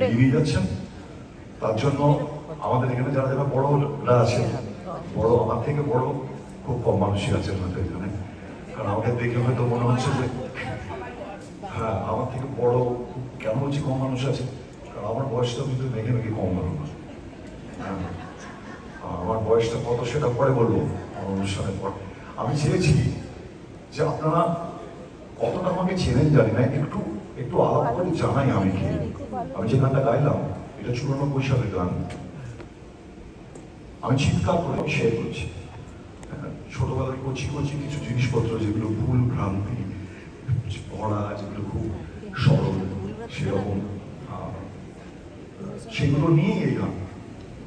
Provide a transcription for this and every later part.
এগিয়ে যাচ্ছেন। তার জন্য আমাদের এখানে যারা যারা বড়রা আছেন, বড় আমার থেকে বড় খুব কম মানুষই আছেন হয়তো এখানে, কারণ আমাকে দেখে হয়তো মনে হচ্ছে যে হ্যাঁ আমার থেকে বড় কেন বলছি কম মানুষ আছে, কারণ আমার বয়সটা কিন্তু মেঘে মেঘে কম হলো না। আমার বয়সটা কত সেটা পরে বলবো আমার অনুষ্ঠানের পর। আমি চেয়েছি যে আপনারা কতটা আমাকে চেনেন জানি না, একটু একটু আলাপ করে জানাই আমি কি। আমি যে গানটা গাইলাম এটা 94 সালের গান। আমি চিৎকার করে শেয়ার করছি ছোটবেলার কচি কচি কিছু জিনিসপত্র যেগুলো ভুল ভ্রান্তি পড়া, যেগুলো খুব সরল সেরকম, সেগুলো নিয়ে এই গান,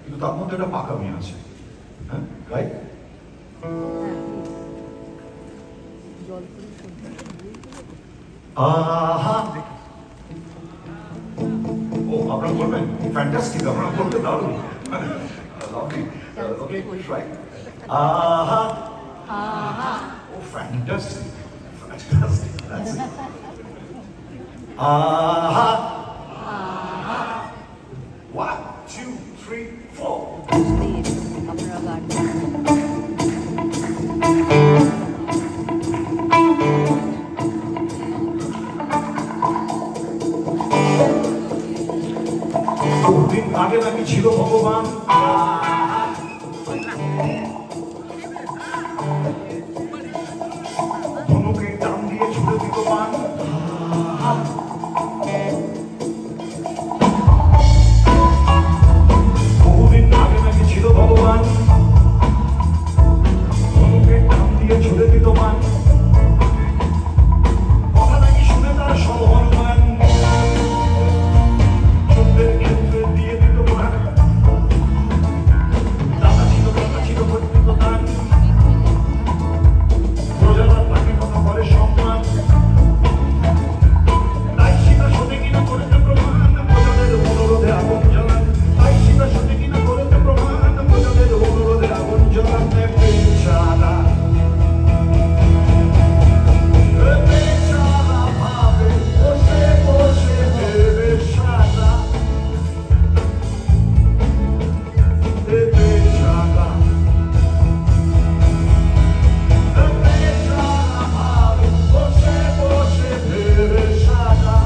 কিন্তু তার মধ্যে একটা পাকামি আছে। হ্যাঁ গাই আহা ও আপনারা বলবেন ফ্যান্টাস্টিক, আপনারা বলতে দারুণ, লাভলি। ওকে ট্রাই আহা ও ফ্যান্টাস্টিক, ফ্যান্টাস্টিক, দ্যাটস ইট। আহা 1 2 3 4 আপনারা গান দিন আগে নাকি ছিল ভগবান, ধনুকে টান দিয়ে ছুড়ে দিত পান। বহুদিন আগে নাকি ছিল ভগবান, ধনুকে টান দিয়ে ছুড়ে দিত পান। কথা নাকি শুনে তার সব হনুমান, যুদ্ধের ক্ষেত্রে দিয়ে দিত প্রাণ। দাদা ছিল কর্তৃত্ব দান, প্রজারা তাকে কথা করে সম্মান। তাই সীতা সতে কিনা করেছে প্রমাণ, প্রজাদের অনুরোধে আগুন জ্বালান। তাই সীতা সতে কিনা করেছে প্রমাণ, প্রজাদের অনুরোধে আগুন জ্বালান। বেচারা বেচারা ভাবে বসে বসে ভেবে সারা, বেচারা বেচারা ভাবে বসে বসে ভেবে সারা।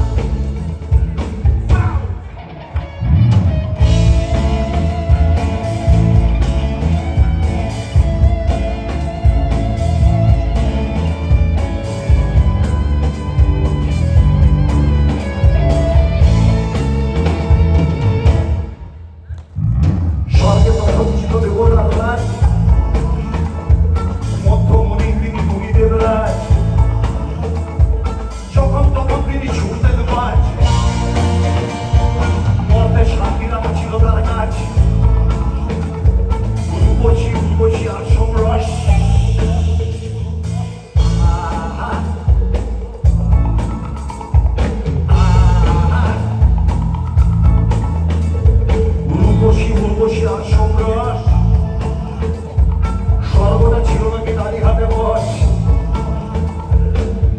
স্বর্গে প্রথম ছিল দেবতার রাজ, মধ্যমণি তিনি মুনিদের রাজ। যখন তখন তিনি ছুটতেন বাজ, মর্তে শান্তিনাম ছিল তার কাজ। রূপসী উর্বশী আর সমরস, আহা, আহা। রূপসী উর্বশী আর সমরস, সর্বদা ছিল নাকি তারই হাতে বস।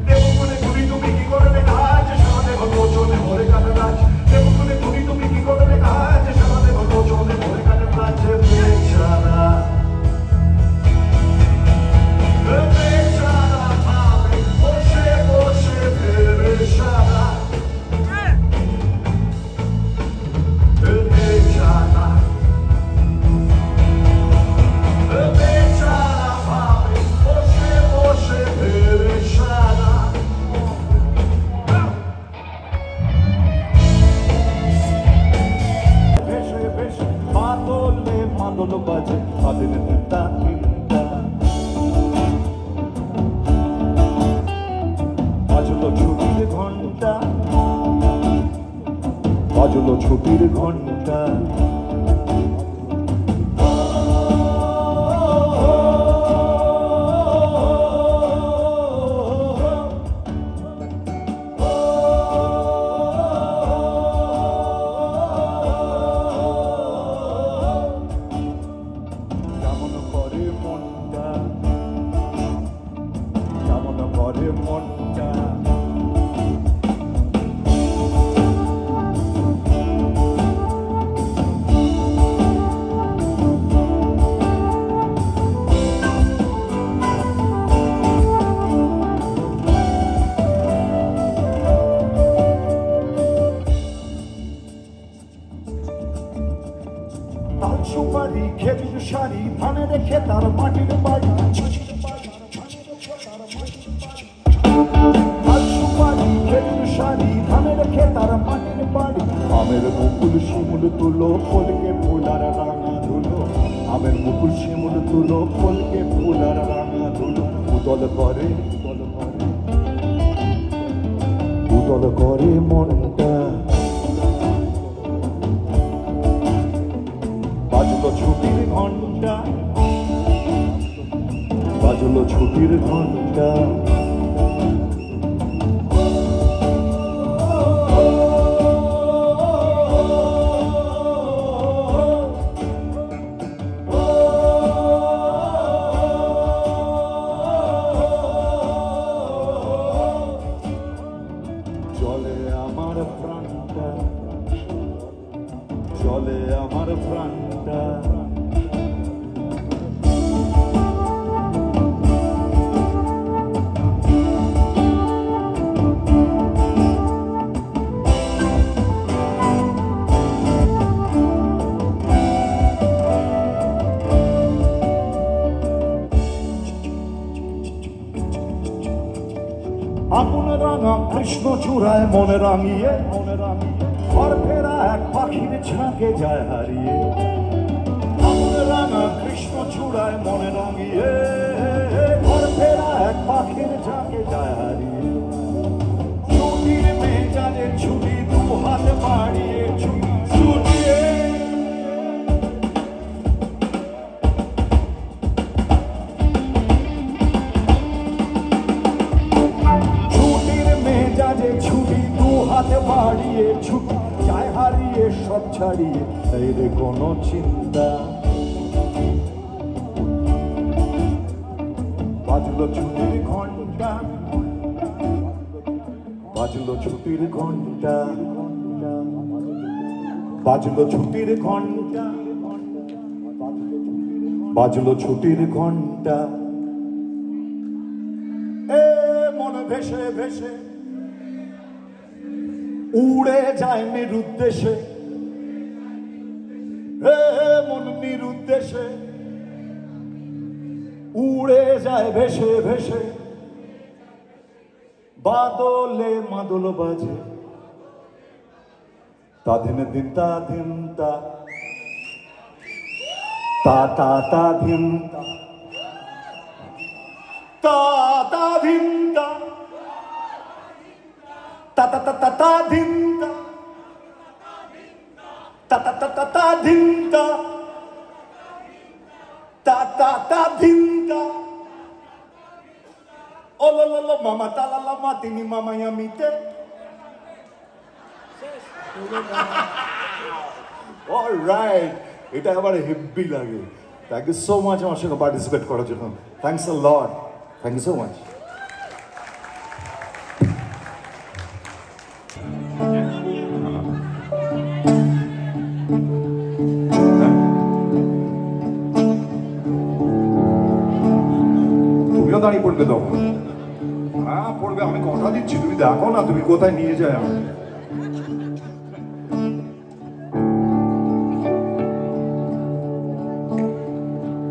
দেবকুলে ঘুরি তুমি কি করে দেখা আছে, সারা দেহ লোচনে ভরে কাটে নাচ। দেবকুলে ঘুরি তুমি কি করে দেখা আছে, সারা দেহ লোচনে ভরে কাটে নাচ। বেচারা বেচারা ভাবে বসে বসে ভেবে সারা, বেচারা বেচারা ভাবে বসে বসে ভেবে সারা। ভেসে ভেসে মাদলে মাদল বাজে তাদের চিন্তা চিন্তা। বাজলো ছুটির ঘন্টা, বাজলো ছুটির ঘন্টা। কেমন করে মনটা, কেমন করে মনটা। সারি ধানের খেতার মাটির বাড়ি সুপারি খেজুর সারি ধানের খেতার মাটির বাড়ি আমের মুকুল শিমুল তুলো ফলকে ফুলার রাঙা ধুলো আমের মুকুল শিমুল তুলো ফলকে ফুলার রাঙা ধুলো উদল করে উদল করে মনটা বাজলো ছুটির ঘন্টা বাজলো ছুটির ঘন্টা চলে আমার প্রাণটা চলে আমার প্রাণটা আপন রাঙা কৃষ্ণ চূড়ায় মনে রাঙিয়ে ঘর ফেরা এক পাখির ঝাঁকে যায় হারিয়ে আপন রাঙা কৃষ্ণ চূড়ায় মনে রাঙিয়ে ঘর ফেরা এক পাখির ঝাঁকে যায় হারিয়ে ছুটির মেজাজে ছুটি দু হাত বাড়িয়ে ছুটিয়ে ছুটি দু হাতে বাড়িয়ে ছুটি যায় হারিয়ে সব ছাড়িয়ে এই রে কোনো চিন্তা বাজলো ছুটির ঘন্টা বাজলো ছুটির ঘন্টা বাজলো ছুটির ঘন্টা বাজলো ছুটির ঘন্টা এ মনে ভেসে ভেসে উড়ে যায় নিরুদ্দেশে হে মন নিরুদ্দেশে উড়ে যায় ভেসে ভেসে বাদলে মাদল বাজে তাধিন দিন তাধিন তা তা তা তাধিন তা তাধিন তা ta ta ta ta ta din ta ta ta ta ta ta din ta ta ta ta din ta oh la la la mama ta la la ma tini mama yamite all right এটা আমার heavy লাগে thank you so much আমার সঙ্গে participate করার জন্য thanks a lot thank you so much দাঁড়িয়ে পড়বে তখন হ্যাঁ পড়বে আমি কথা দিচ্ছি তুমি দেখো না তুমি কোথায় নিয়ে যায় আমাকে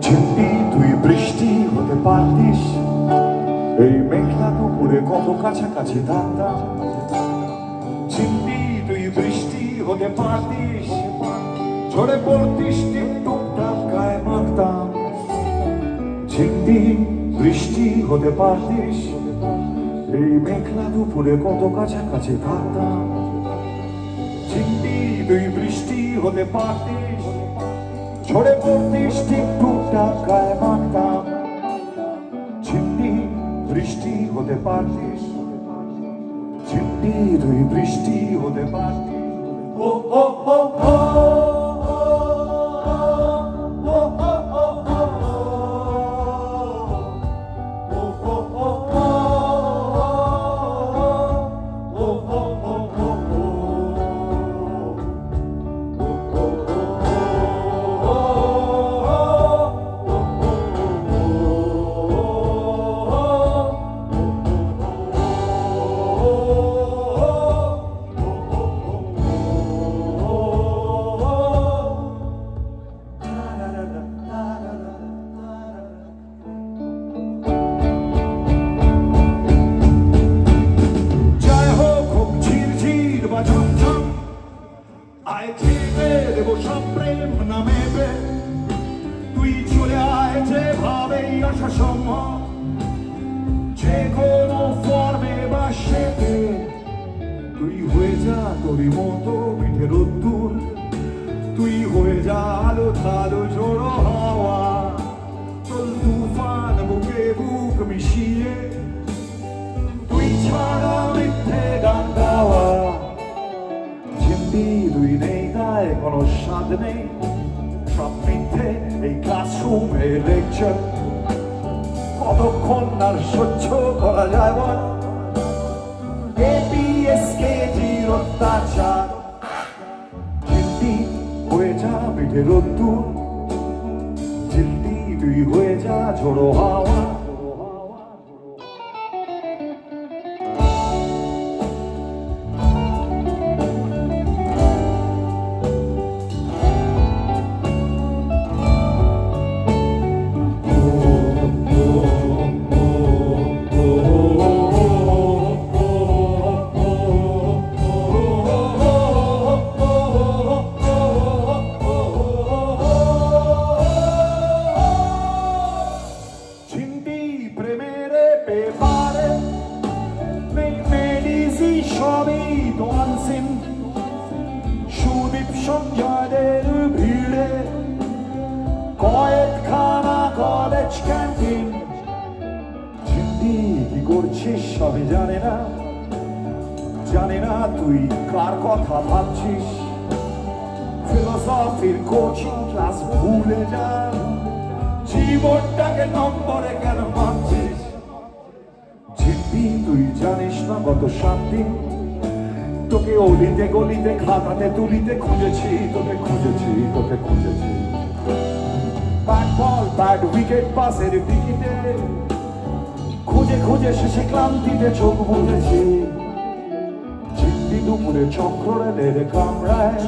ঝিমটি তুই বৃষ্টি হতে পারতিস এই মেঘলা দুপুরে কত কাছাকাছি থাকতাম ঝিমটি তুই বৃষ্টি হতে পারতিস ঝরে পড়তিস টিপ টুকটাক গায়ে মাখতাম ঝিমটি বৃষ্টি হতে পারতিস এই মেঘলা দুপুরে কত কাছাকাছি থাকতাম ঝিমটি তুই বৃষ্টি হতে পারতিস ঝরে পড়তিস টিপ টুকটাক গায়ে মাখতাম ঝিমটি বৃষ্টি হতে পারতিস ঝিমটি তুই বৃষ্টি হতে পারতিস ও ও ও ও হায় চেপে দেবো সব প্রেম নামেবে তুই চলে আয় যেভাবেই আসা সম্ভব যে কোনো ফর্মে বা শেপে তুই হয়ে যা তোরই মতো পিঠে রোদ্দুর তুই হয়ে যা আলো ধালো ঝোড়ো হাওয়া চল তুফান বুকে বুক মিশিয়ে তুই ছাড়া মিথ্যে গান গাওয়া চিন্তি তুই নেই গায়ে কোনো স্বাদ নেই সব মিথ্যে এই ক্লাসরুমে লেকচার কতক্ষণ আর সহ্য করা যায় বল এপিএসকেজির অত্যাচার চিন্তি হয়ে যা পিঠে রোদ্দুর চিন্তি তুই হয়ে যা ঝোড়ো হাওয়া জানে না তুই কার কথা ভাবছিস ফিলোসফির কোচিং ক্লাস ভুলে যা জীবনটাকে নম্বরে কেন ভাবছিস চিন্তি তুই জানিস না গত 7 দিন তোকে অলিতে গলিতে খাতাতে তুলিতে খুঁজেছি তোকে ব্যাট বল ব্যাট উইকেট পাসের টিকিটে খুঁজে শেষে ক্লান্তিতে চোখ বুঝেছি চিন্তি দুপুরে চক্র রেলের কামরায়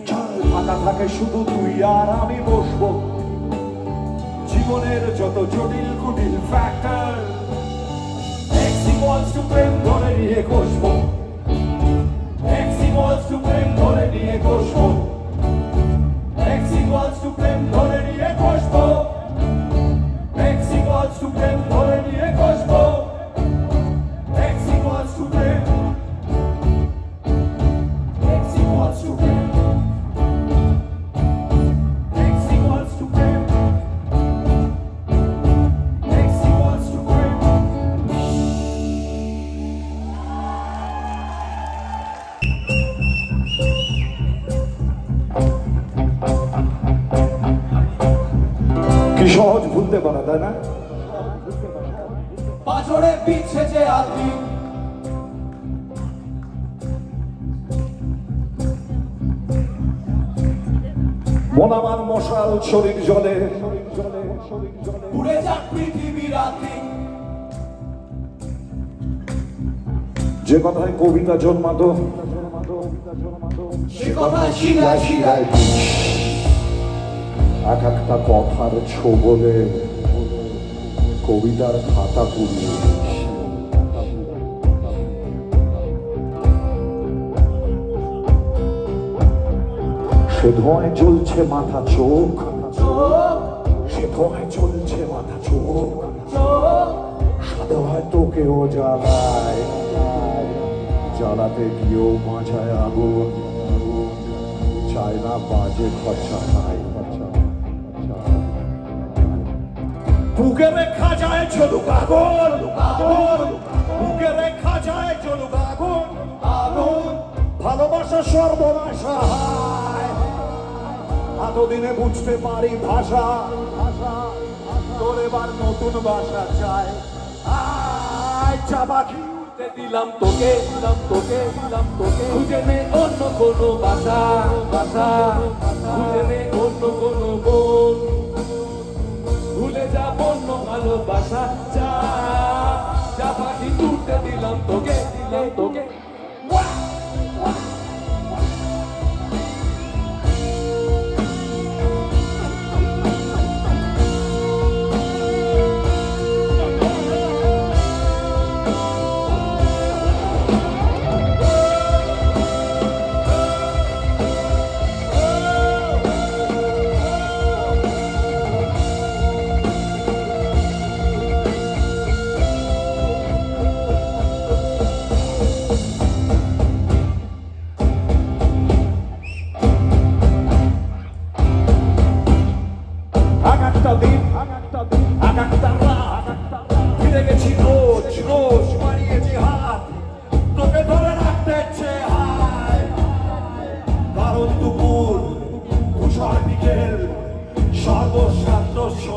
চল ফাঁকা থাকে শুধু তুই আর আমি বসবো জীবনের যত জটিল কুটিল ফ্যাক্টর প্রেম ধরে নিয়ে কষবো প্রেম ধরে নিয়ে কষবো প্রেম ধরে নিয়ে কষবো প্রেম ধরে নিয়ে কষবো কি সহজ ভুলতে পারা তাই না পাঁচড়ে পিছে যে আতি মন আমার মশাল শরীর জলে পুড়ে যাক পৃথিবীর আতি যে কথায় কবিতা জন্মাতো সে কথায় শিরায় শিরায় এক একটা কথার ছোবলে কবিতার খাতা পুড়িয়ে সে ধোঁয়ায় জ্বলছে মাথা চোখ সে ধোঁয়ায় জ্বলছে মাথা চোখ সাদা হয় তোকেও জ্বালায় জ্বালাতে গিয়েও মাঝায় আগুন চায় না বাজে খরচা খায় বুকে রেখা যায় চলুক আগুন বুকে রেখা যায় চলুক আগুন ভালোবাসা সর্বনাশা এতদিনে বুঝতে পারি ভাষা তোর এবার নতুন ভাষা চাই চাবাকি দিলাম তোকে খুঁজে নে অন্য কোনো ভাষা খুঁজে নে অন্য কোনো বোন ভুলে যা অন্য ভালোবাসা চা পাখি তুলতে দিলাম তোকে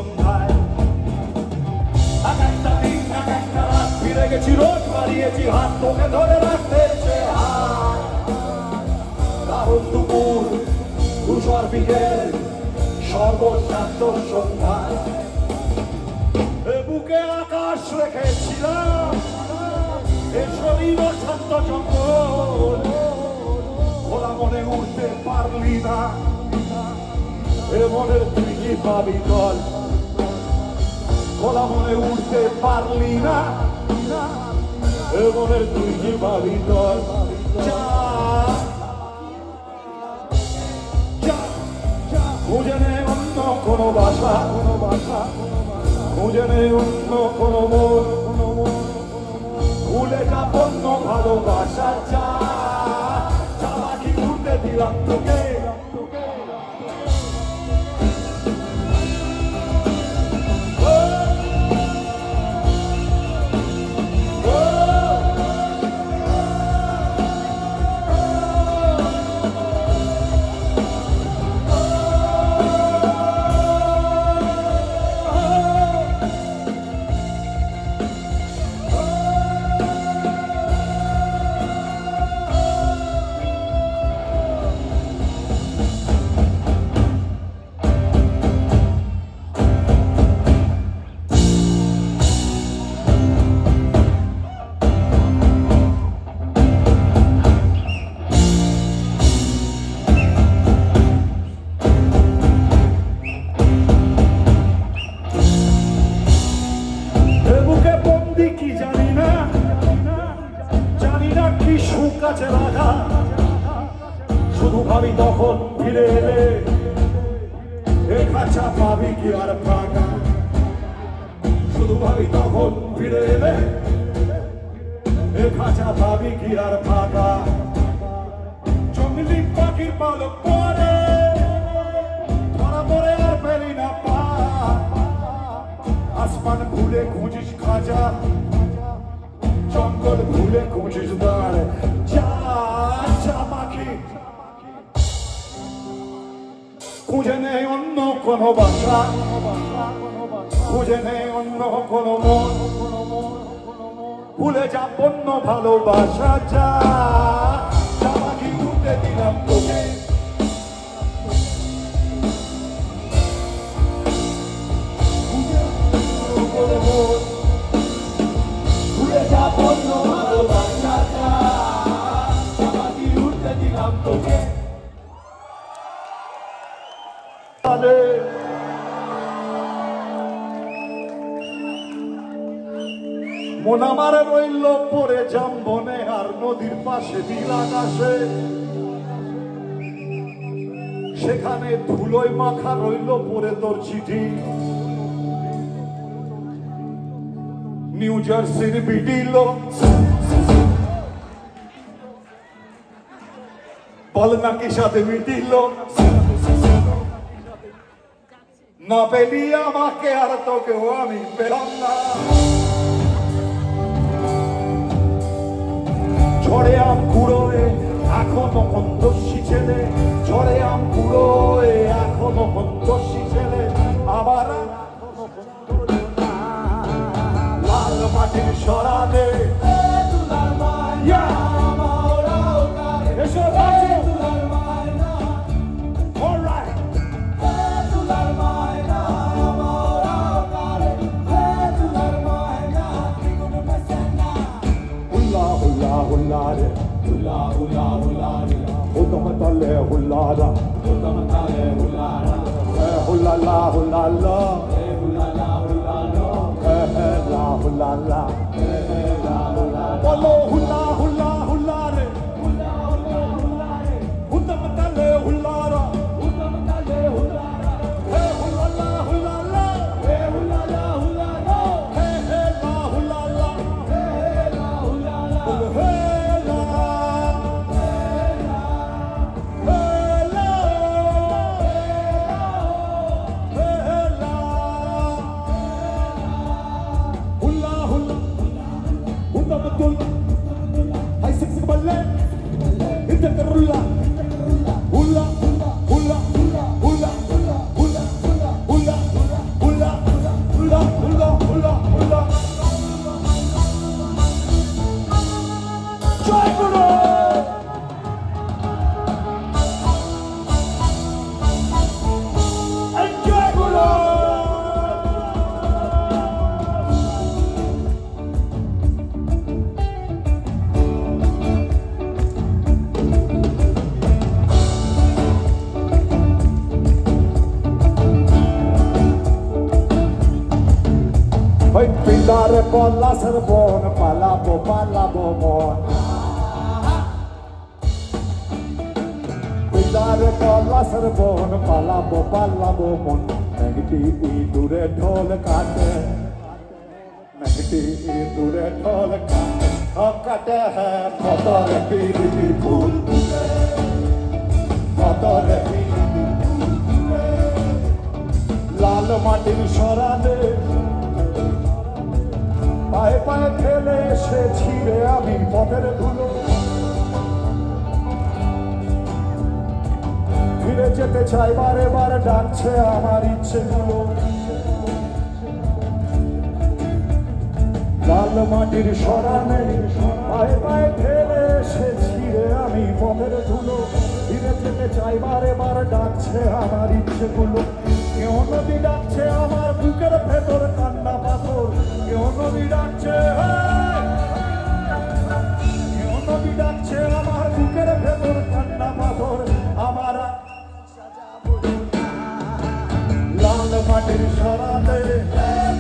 সন্ধ্যায় এক একটা দিন এক একটা রাত ফিরে গেছি রোজ বাড়িয়েছি হাত তোকে ধরে রাখতে কারণ দুপুর ধূসর বিকেল সর্বশান্ত সন্ধ্যায় এ বুকে আকাশ রেখেছিলাম এ শরীর শান্ত জঙ্গল খোলা মনে উঠতে পারলি না এ মনের তুই কি পাবি দল খোলা মনে উঠতে পারলি না এ মনের তুই কি পাবি দল খুঁজে নে অন্য কোনো ভাষা খুঁজে নে অন্য কোনো মন ভুলে যা অন্য ভালোবাসা চালাকি ঘুরতে দিলাম তোকে শুধু ভাবি তখন ফিরে এলে এ খাঁচা পাবি কি আর ফাঁকা শুধু ভাবি তখন ফিরে এলে এ খাঁচা পাবি কি আর ফাঁকা জঙ্গলি পাখির পালক পরে ধরা পরে আর পেলি না পা আসমান খুলে খুঁজিস খাঁচা জঙ্গল খুলে খুঁজিস দাঁড় খুঁজে নেই অন্য কোনো ভাষা খুঁজে নেই অন্য কোনো মন ভুলে যা অন্য ভালোবাসা চালাকি ঘুরতে দিলাম তোকে ভুলে যা অন্য ভালোবাসা চালাকি ঘুরতে দিলাম তোকে মন আমার রইল পরে জাম্বনে আর নদীর পাশে নীল আকাশে সেখানে ধুলোয় মাখা রইল পরে তোর চিঠি নিউ জার্সির বিডিল বল নাকি সাথে মিটিল না পেলি আমাকে আর তোকেও আমি পেলাম না ঝড়ে আম কুড়োয় এখনো মন্দস্যি ছেলে ঝড়ে আম কুড়োয় এখনো মন্দস্যি ছেলে আবার লাল মাটির সরাতে এসো Hullamatale hullada hullamatale hullada hullala hullala hullala hullala la hullala wallo hulla hulla hullare hulla hullare hullamatale hullada hullamatale hullada hullala hullala hullala hullala la hullala la hullala Hula পিতারে পলাশের বন পালাবো পালাবো মন পিতারে পলাশের বন পালাবো পালাবো মন একটি ইঁদুরে ঢোল কাটে একটি ইঁদুরে ঢোল কাটে কাটে হ্যাঁ কতরে পিরিতি ফুল কতরে পিরিতি লাল মাটির সরালে পায়ে পায়ে ফেলে এসেছি রে আমি পথের ধুলো ফিরে যেতে চাই বারে বারে ডাকছে আমার ইচ্ছেগুলো লাল মাটির সরানে পায়ে পায়ে ফেলে এসেছি রে আমি পথের ধুলো ফিরে যেতে চাই বারে বারে ডাকছে আমার ইচ্ছেগুলো কেউ নদী ডাকছে আমার বুকের ভেতর কান্না পাথর কেউ নদী ডাকছে কেউ নদী ডাকছে আমার বুকের ভেতর কান্না পাথর আমার লাল মাটির সরাতে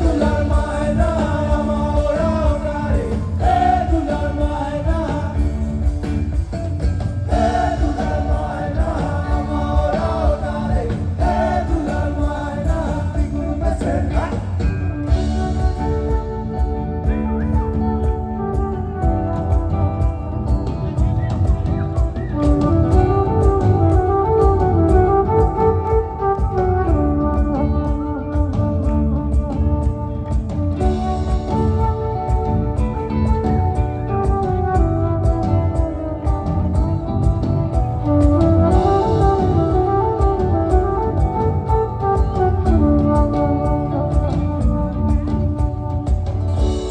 দুলার মায়না আমার গাড়ি দুলার মায়না দুলার মায়না আমার গাড়ি দুলার মায়না বিগুর মেসে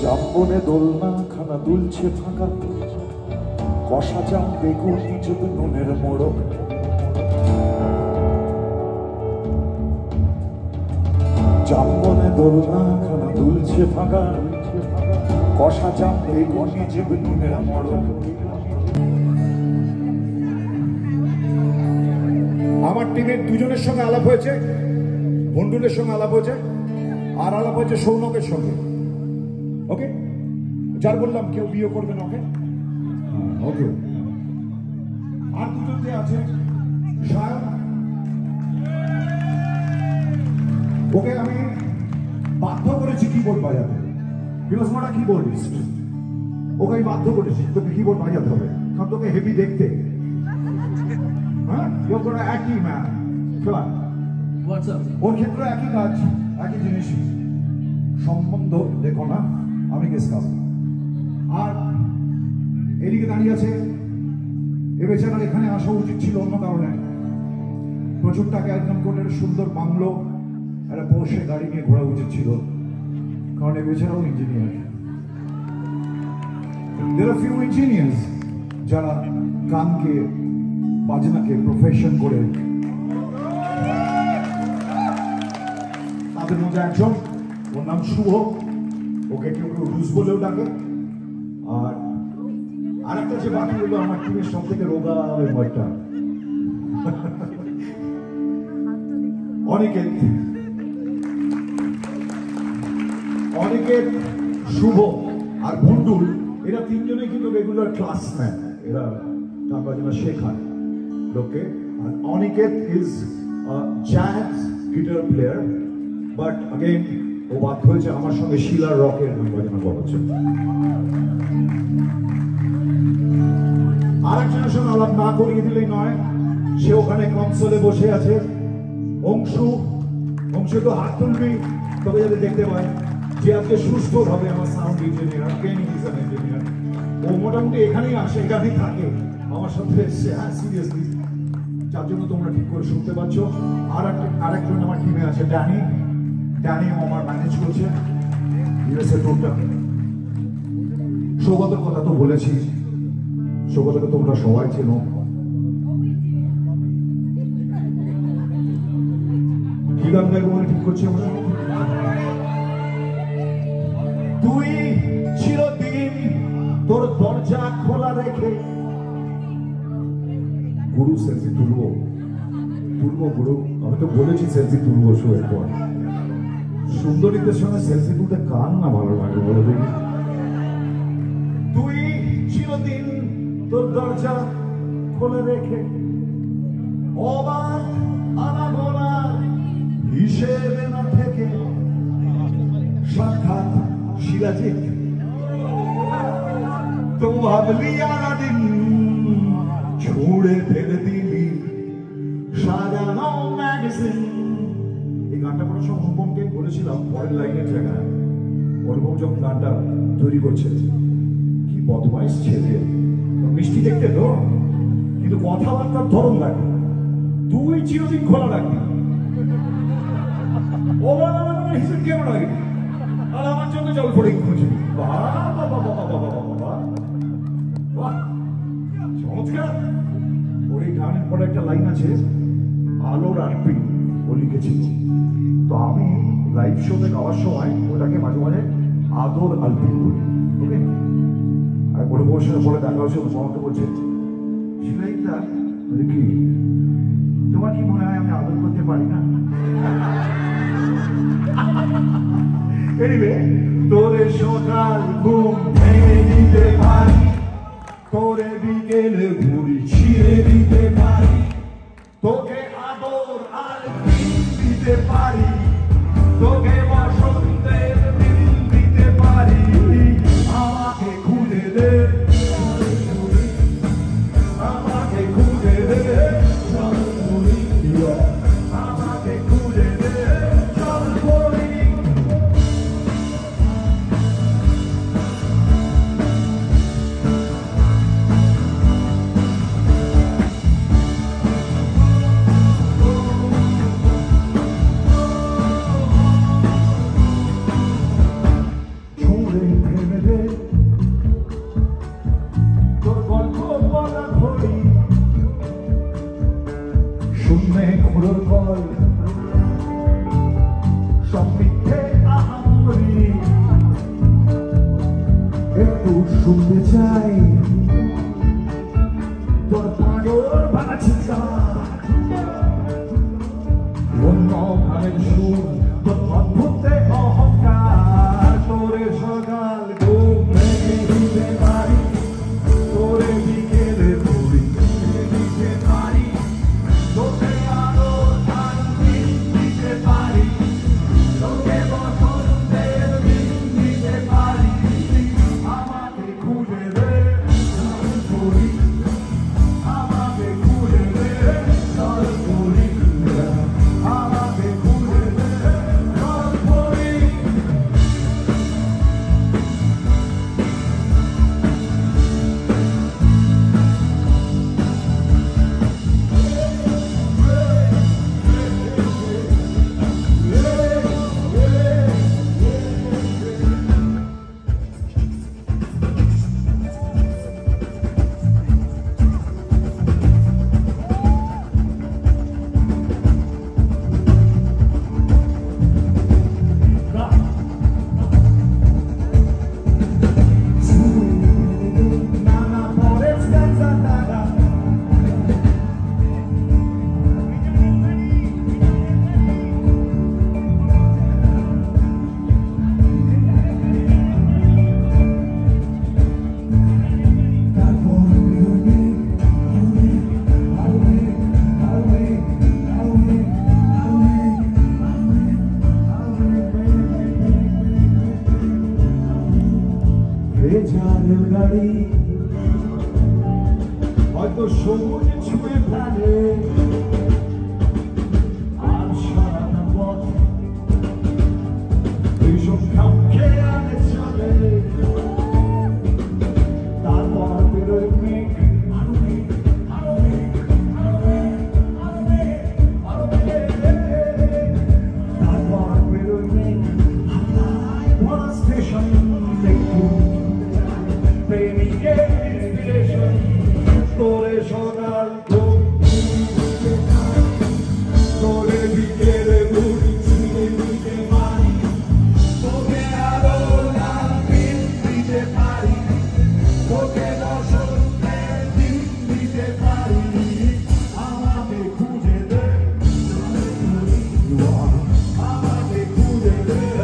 জাম্বনে দোলনা খানা দুলছে ফাঁকা কষা জাম বেগুন নিজব নুনের মোড়ক জাম্বনে দোলনা খানা দুলছে ফাঁকা কষা জাম বেগুন নিজব নুনের মোড়ক আমার টিমের দুজনের সঙ্গে আলাপ হয়েছে বন্ডুলের সঙ্গে আলাপ হয়েছে আর আলাপ হয়েছে সৌনকের সঙ্গে ওকে যার বললাম কেউ বিয়ে করবে না ওকে ওকে আর দুজন যে আছে সায়ন ওকে আমি বাধ্য করেছি কিবোর্ড বাজাতে বিকজ নট আ কিবোর্ডিস্ট ওকে আমি বাধ্য করেছি তোকে কিবোর্ড বাজাতে হবে কারণ তোকে হেভি দেখতে হ্যাঁ ইউর গোনা একই ম্যান ওর ক্ষেত্রে একই কাজ একই জিনিস সম্বন্ধ দেখো না আমি গেস খাবো আর এদিকে দাঁড়িয়ে আছে এ বেচারার এখানে আসা উচিত ছিল অন্য কারণে প্রচুর টাকা একদম করে সুন্দর বাংলো একটা পোর্শে গাড়ি নিয়ে ঘোরা উচিত ছিল কারণ এ বেচারাও engineer there are few engineers যারা গানকে বাজনাকে প্রফেশন করে তাদের মধ্যে একজন ওর নাম শুভ ওকে কেউ কেউ রুশ বলেও ডাকে আর আরেকটা যে বাকি হলো আমার টিমের সব থেকে রোগা মেম্বারটা অনেকের শুভ আর ভন্ডুল এরা তিনজনে কিন্তু রেগুলার ক্লাসম্যান এরা গান বাজনা শেখায় লোককে আর Aniket is jazz guitar player but again ও বাধ্য হয়েছে আমার সঙ্গে শিলার রকের গান বাজনা করাচ্ছে আরেকজনের সঙ্গে আলাপ না করিয়ে দিলেই নয় সে ওখানে কনসোলে বসে আছে অংশু তো হাত তুলবি তবে যাতে দেখতে পাই যে আজকে সুস্থ ভাবে আমার সাউন্ড ইঞ্জিনিয়ার কেনি ইজ অ্যান ইঞ্জিনিয়ার ও মোটামুটি এখানেই আসে এখানেই থাকে আমার সাথে এসছে হ্যাঁ সিরিয়াসলি যার জন্য তোমরা ঠিক করে শুনতে পাচ্ছ আরেকজন আমার টিমে আছে ড্যানি আমার ম্যানেজ করছে ইউএসএ টুরটা সৌগতের কথা তো বলেছি সৌগতকে তোমরা সবাই চেনো কি গান গাইবো বলে ঠিক করছি আমরা তুই চিরদিন তোর দরজা খোলা রেখে গুরু সেলফি তুলবো গুরু আমি তো বলেছি সেলফি তুলবো শোয়ের পর সুন্দরীদের সঙ্গে সেলফি তুলতে কার না ভালো লাগে বলে দেখি। তুই চিরদিন তোর দরজা খুলে রেখে অবাক আনাগোনার হিসেবে না থেকে সাক্ষাৎ শিলাজিৎ তো ভাবলি আলাদিন ছুড়ে ফেলে দিলি সাজানো ম্যাগাজিন। এই গানটা কোনো সময় অনুপমকে বলেছিলাম পরের লাইনের জায়গায়। অনুপম যখন গানটা তৈরি করছে, কি বদমাইশ ছেলে, মিষ্টি দেখতে তো, কিন্তু কথাবার্তার ধরন লাগে তুই চিরদিন খোলা রাখবি। ও হিসেব কেমন লাগে আর আমার জন্য জল পড়ে খুঁজবি। চমৎকার। ওর এই গানের পরে একটা লাইন আছে, আলোর আরপি ও লিখেছিল। তো আমি লাইভ শোতে গাওয়ার সময় ওটাকে মাঝে মাঝে আদর আলপিন বলি। ওকে, আর বড় বউর সাথে পরে দেখা হয়েছে, আমাকে বলছে শিলাইদা কি তোমার কি মনে হয় আমি আদর করতে পারি না? এনিওয়ে, তোরে সকাল ঘুম ভেঙে দিতে পারি, তোরে বিকেলে ঘুরি ছিঁড়ে দিতে পারি, তোকে আদর আর দিতে পারি, তোকে বসন্তের দিন দিতে পারি। আমাকে খুঁজে দে, আমাকে খুঁজে দে, আমাকে খুঁজে দে, চল বলি। শুনতে চাই তোর পাগল বাঁচিকা অন্য গানের সুর, তোর অদ্ভুতে অহংকার। তোরে সকাল ঘুম ভেঙে দিতে পারি, তোরে বিকেলে ঘুরি দিতে পারি, তোকে আলো দিতে পারি, তোকে বসন্তের দিন দিতে পারি। আমাকে খুঁজে দে, আমাকে খুঁজে দে, চল বলি, আমাকে খুঁজে দে, চল বলি। গাড়ি হয়তো সবুজ ছুঁয়ে ফেলে, আর সারাটা পথ এইসব খাম খেয়ে আনে চলে। তারপর বেরোয় মেঘ, আরো মেঘ, আরো মেঘ, আরো মেঘ, আরো মেঘ, আরো মেঘ। তারপর বেরোয় মেঘ, হাওয়ায় ভরা স্টেশন দেখো প্রেমিকের ইন্সপিরেশন। তোরে সকাল ঘুম তোরে বিকেলে ঘুরি ছিঁড়ে দিতে পারি, তোকে আলো লাল দিন দিতে পারি, তোকে বসন্তের দিন দিতে পারি। আমাকে খুঁজে দে, আমাকে খুঁজে দে।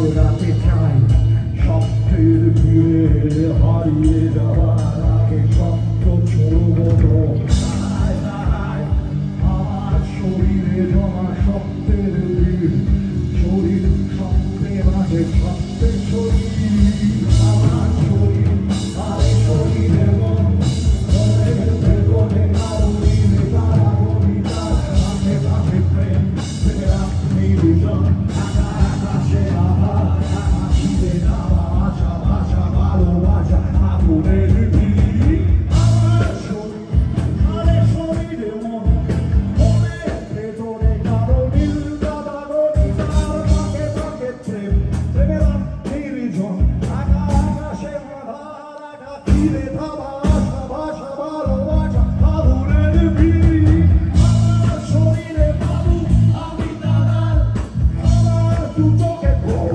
দৌড়াতে চাই স্বপ্নের ভিড়ে হারিয়ে যাওয়ার আগে স্বপ্ন ছোড়ব আমার শরীরে জমা স্বপ্নের ভিড় শরীর স্বপ্নে মাঝে স্বপ্নের শরীর আমার শরীর আর শরীরে মন মনের ভেতরে আগুনে তারা গলিতা সাথে সাথে প্রেম প্রেমের আপনি দুজন আকাশে আবার আকাশে নামা আশা ভাষা ভালোবাসা আগুনের ভিড় আমার শরীর আর শরীরে মন মনের ভেতরে কারো নীল দাদা গলিতার পাকে পাকে প্রেম প্রেমের আপনি দুজন আকাশে আবার আকাশে নামা আশা ভাষা ভালোবাসা আগুনের ভিড় আমার শরীরে বাবু আমি দাদার আমার দু চোখে ঘোর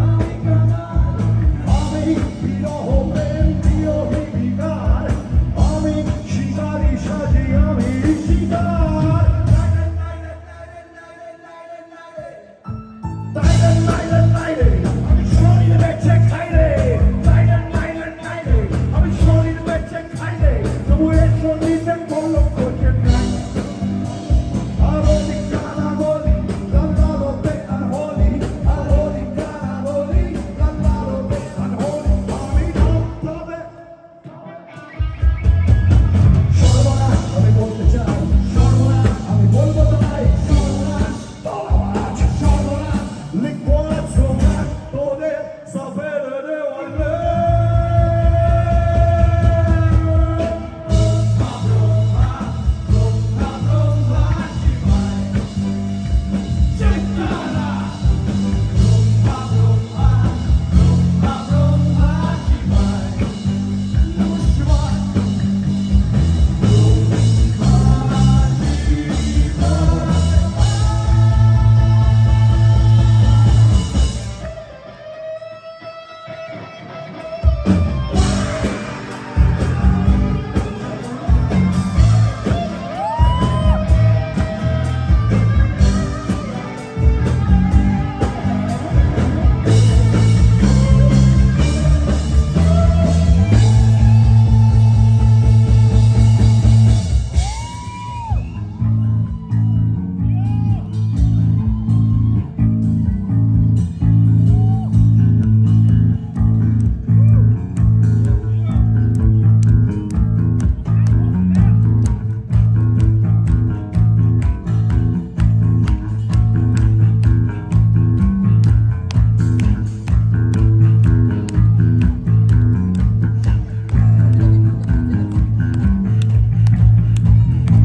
আমি কানার আমি বিরহ প্রেম প্রিয় বিকার আমি শিকারি সাজি আমি শিকার আমি শরীর বেঁচে খাই রে আমি শরীর বেঁচে খাই রে তবু এর শরীরে কলম করছে না Aroli canagoli, lallaro te anholi, aroli canagoli, lallaro te anholi, আমি তবে সর্বনাশ আমি বলতে চাই সর্বনাশ আমি বলবো তাই সর্বনাশ তলাবাজ সর্বনাশ লিখবো সোনার তোদের সাফেরে দেওয়ালে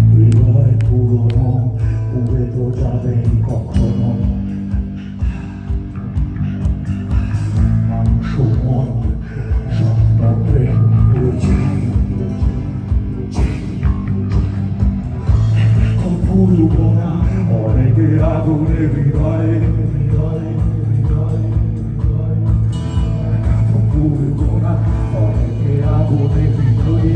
হৃদয় পুরনো উড়ে তো যাবে কখনো মানুষ মন স্বপ্ন প্রেম বুঝি ভুলব না অনেকে আগুনে হৃদয় ভুলব না অনেকে আগুনে হৃদয়ে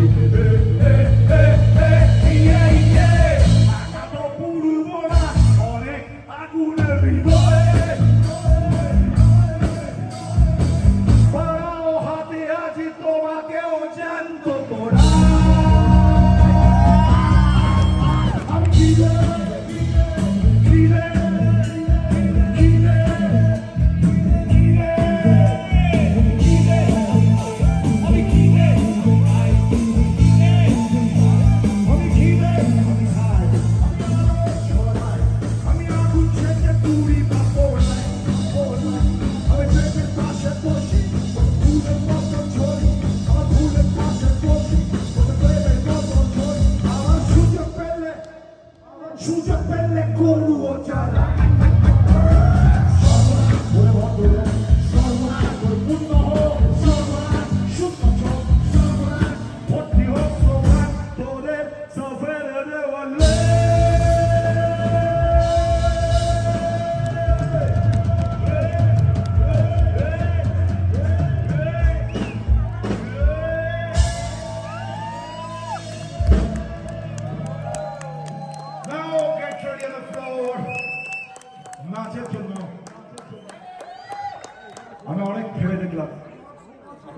নাচের জন্য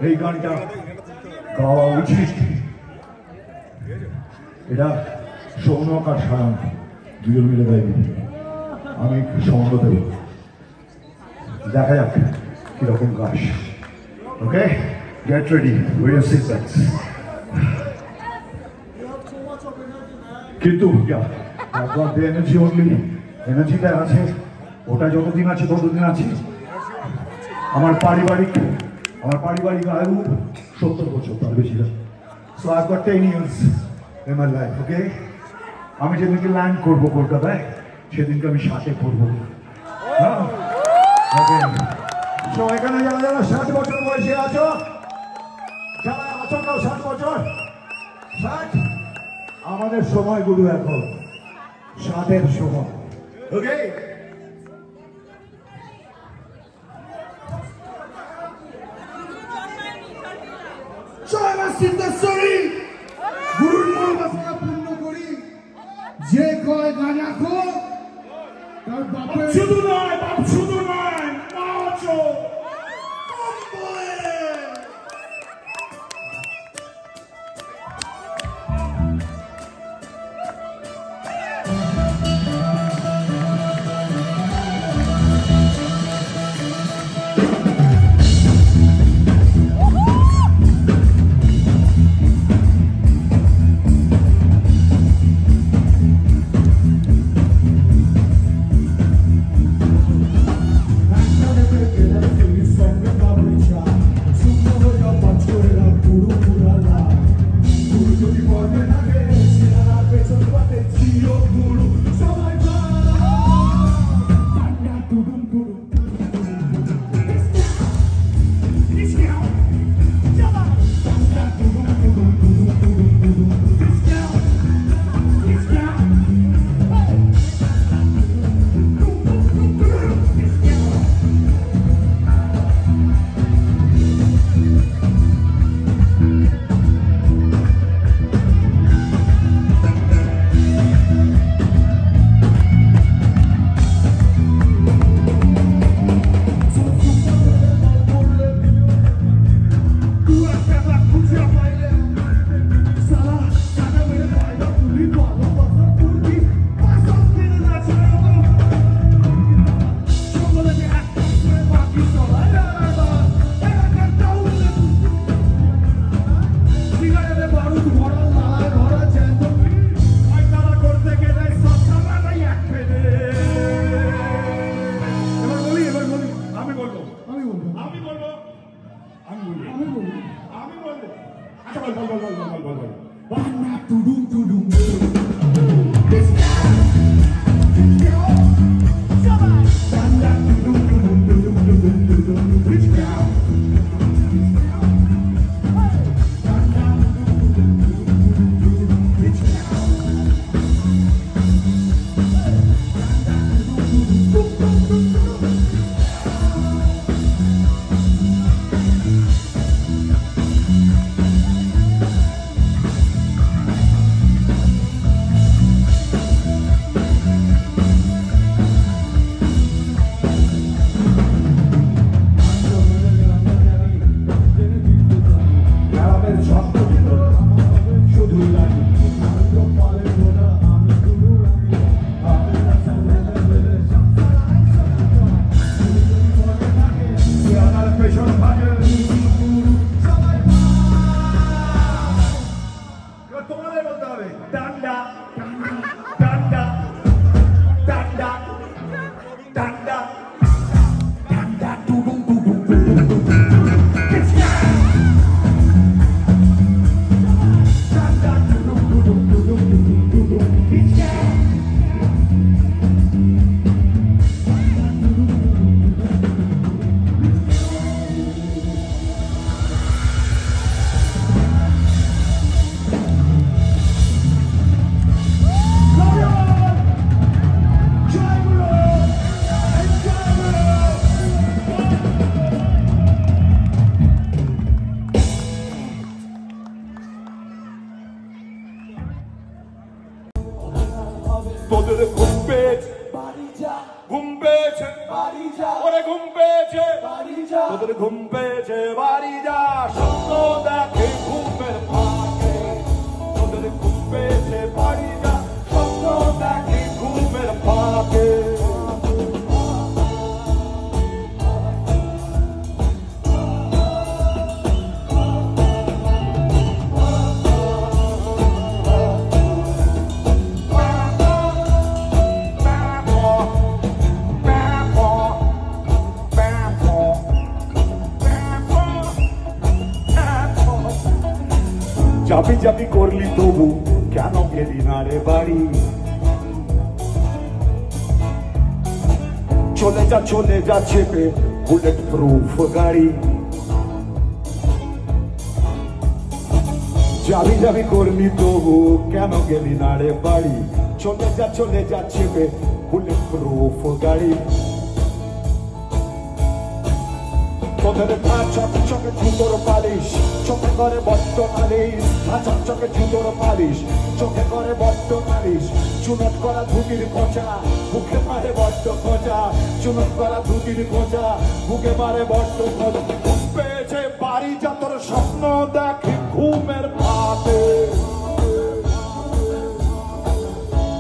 এই গানটা গাওয়া উচিত। এটা সৌনক আর সায়ন দুজন মিলে গাইবে, আমি একটু সঙ্গ দেব, দেখা যাক কিরকম গাছ। Okay, get ready, will see that's. কিন্তু এনার্জি অনলি, এনার্জিটা আছে, ওটা যতদিন আছে ততদিন আছে। আমার পারিবারিক আয়ু 70 বছর, তার বেশি না। So I got 10 years in my life, ওকে। আমি যেদিনকে ল্যান্ড করবো কলকাতায়, সেদিনকে আমি 60 করবো। হ্যাঁ, ওকে। সো এখানে যারা 60 বছর বয়সে আছো, যারা আছো কেউ 60 বছর, 60, আমাদের সময়গুলো এখন 60-এর সময়, ওকে। সিদ্ধেশ্বরী গুরুর মনোবাসনা পূর্ণ করি। যে কয় গানা খো তার বাপের শুধু নয়, বাপ শুধু নয়, মা আছো। ঘুম পেয়েছে ওরে ঘুম পেয়েছে তোদের ঘুম পেয়েছে বাড়ি যা স্বপ্ন দেখে ঘুমের ফাঁকে তোদের ঘুম পেয়েছে বাড়ি যা স্বপ্ন দেখে ঘুমের ফাঁকে চাপি চাপি করলি তবু কেন গেলি না রে বাড়ি চলে যা চেপে বুলেট প্রুফ গাড়ি যাবি করলি তবু কেন গেলি না রে বাড়ি চলে যা চেপে বুলেট প্রুফ গাড়ি তোদের চকে জুতোর পালিশ চোখে করে বড্ড নালিশ চকে জুতোর পালিশ চোখে করে বড্ড নালিশ চুনত করা ধুতির খোঁচা মুখে মারে বড্ড খোঁচা চুনত করা ধুতির খোঁচা মুখে মারে বড্ড খোঁচা ঘুম পেয়েছে বাড়ি যা তোর স্বপ্ন দেখি ঘুমের ফাঁকে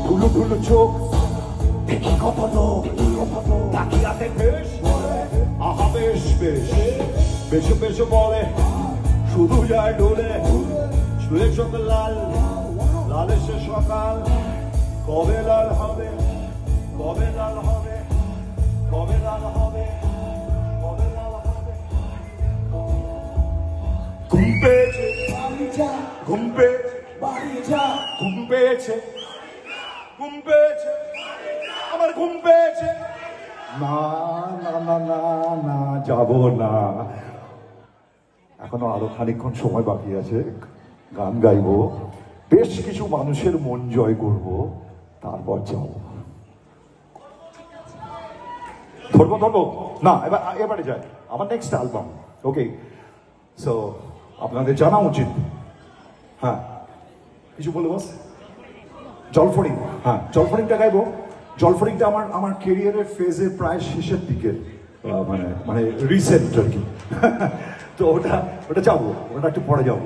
ঢুলু ঢুলু চোখ দেখি কত লোক তাকিয়াতে বেশ আহা বেশ বেশ বলে শুধু যায় ডোলে শুয়ে চোখ লাল সে সকাল কবে লাল হবে কবে লাল হবে কবে লাল হবে কবে লাল হবে ঘুম পেয়েছে ঘুম পেয়েছে ঘুম পেয়েছে ঘুম পেয়েছে আমার ঘুম পেয়েছে না না না না না যাব না এখনো আরো খানিকক্ষণ সময় বাকি আছে গান গাইবো বেশ কিছু মানুষের মন জয় করব তারপর যাব ধরবো না এবারে যাই আমার নেক্সট অ্যালবাম ওকে সো আপনাদের জানা উচিত হ্যাঁ কিছু বলে বস জলফড়িং হ্যাঁ জলফড়িংটা গাইবো জলফড়িংটা আমার কেরিয়ারের ফেজে প্রায় শেষের দিকে মানে রিসেন্ট আর কি তো ওটা যাবো ওটা একটু পরে যাবো